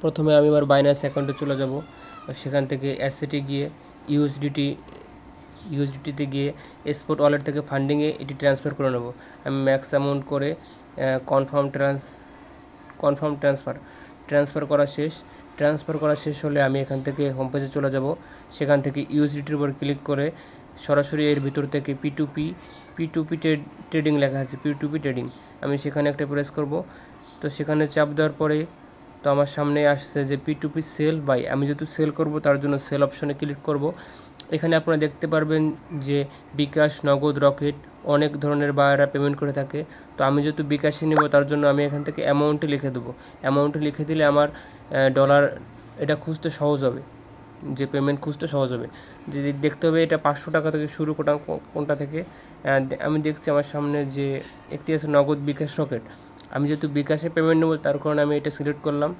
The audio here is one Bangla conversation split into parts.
প্রথমে আমি আমার বাইন্যান্স অ্যাকাউন্টে চলে যাব, সেখান থেকে অ্যাসেটে গিয়ে ইউএসডিটিতে গিয়ে স্পট ওয়ালেট থেকে ফান্ডিংয়ে এটি ট্রান্সফার করে নেব। আমি ম্যাক্স অ্যামাউন্ট করে কনফার্ম ট্রান্সফার করা শেষ হলে আমি এখান থেকে হোম পেজে চলে যাব। সেখান থেকে ইউএসডিটির উপর ক্লিক করে সরাসরি এর ভিতর থেকে পি টু পি ট্রেডিং লেখা আছে, পি2পি ট্রেডিং, আমি সেখানে একটা প্রেস করব। তো সেখানে চাপ দেওয়ার পরে তো আমার সামনে আসছে যে পি2পি সেল বাই, আমি যেহেতু সেল করব তার জন্য সেল অপশনে ক্লিক করব। এখানে আপনারা দেখতে পারবেন যে বিকাশ, নগদ, রকেট অনেক ধরনের বায়াররা পেমেন্ট করে থাকে। তো আমি যেহেতু বিকাশে নেব তার জন্য আমি এখান থেকে অ্যামাউন্টে লিখে দেবো। অ্যামাউন্টে লিখে দিলে আমার ডলার এটা খুঁজতে সহজ হবে, যে পেমেন্ট খুঁজতে সহজ হবে। যদি দেখতে হবে এটা 500 টাকা থেকে শুরু কোনটা থেকে। আমি দেখছি আমার সামনে যে একটি আছে নগদ, বিকাশ, রকেট। আমি যেহেতু বিকাশে পেমেন্ট নেব তার কারণে আমি এটা সিলেক্ট করলাম।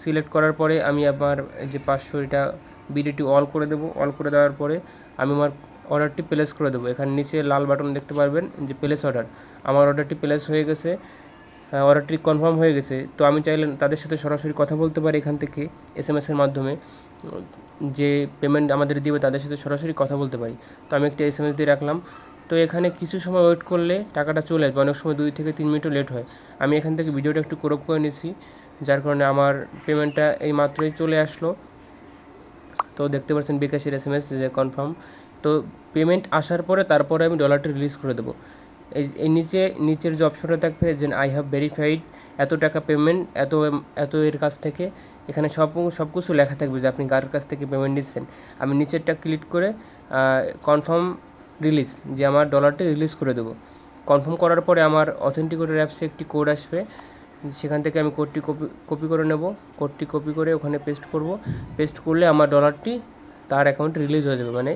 সিলেক্ট করার পরে আমি আমার যে 500 এটা বিডিটি অল করে দেবো। অল করে দেওয়ার পরে আমি আমার অর্ডারটি প্লেস করে দেবো। এখানে নিচে লাল বাটন দেখতে পারবেন যে প্লেস অর্ডার। আমার অর্ডারটি প্লেস হয়ে গেছে, অর্ডারটি কনফার্ম হয়ে গেছে। তো আমি চাইলে তাদের সাথে সরাসরি কথা বলতে পারি এখান থেকে এসএমএসের মাধ্যমে, যে পেমেন্ট আমাদের দিবে তাদের সাথে সরাসরি কথা বলতে পারি। তো আমি একটা এসএমএস দিয়ে রাখলাম। তো এখানে কিছু সময় ওয়েট করলে টাকাটা চলে আসবে, অনেক সময় 2 থেকে 3 মিনিটও লেট হয়। আমি এখান থেকে ভিডিওটা একটু ক্রপ করে নিয়েছি, যার কারণে আমার পেমেন্টটা এই মাত্রই চলে আসলো। তো দেখতে পাচ্ছেন বিকাশের এসএমএস যে কনফার্ম। তো পেমেন্ট আসার পরে তারপরে আমি ডলারটা রিলিজ করে দেবো। এই নিচের যে অপশনটা থাকবে যে আই হ্যাভ ভেরিফাইড এত টাকা পেমেন্ট এত এর কাছ থেকে, এখানে সব কিছু লেখা থাকবে যে আপনি কার কাছ থেকে পেমেন্ট নিচ্ছেন। আমি নিচেরটা ক্লিক করে কনফার্ম রিলিজ, যে আমার ডলারটা রিলিজ করে দেবো। কনফার্ম করার পরে আমার অথেন্টিকেটর অ্যাপসে একটি কোড আসবে, সেখান থেকে আমি কোডটি কপি করে নেব। কোডটি কপি করে ওখানে পেস্ট করব। পেস্ট করলে আমার ডলারটি তার অ্যাকাউন্টে রিলিজ হয়ে যাবে, মানে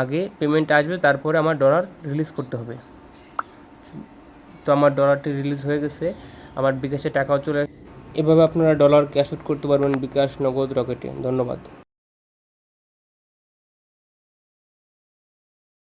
আগে পেমেন্ট আসবে তারপরে আমার ডলার রিলিজ করতে হবে। তো আমার ডলারটি রিলিজ হয়ে গেছে, আমার বিকাশে টাকাও চলে। এভাবে আপনারা ডলার ক্যাশ আউট করতে পারবেন বিকাশ, নগদ, রকেটে। ধন্যবাদ।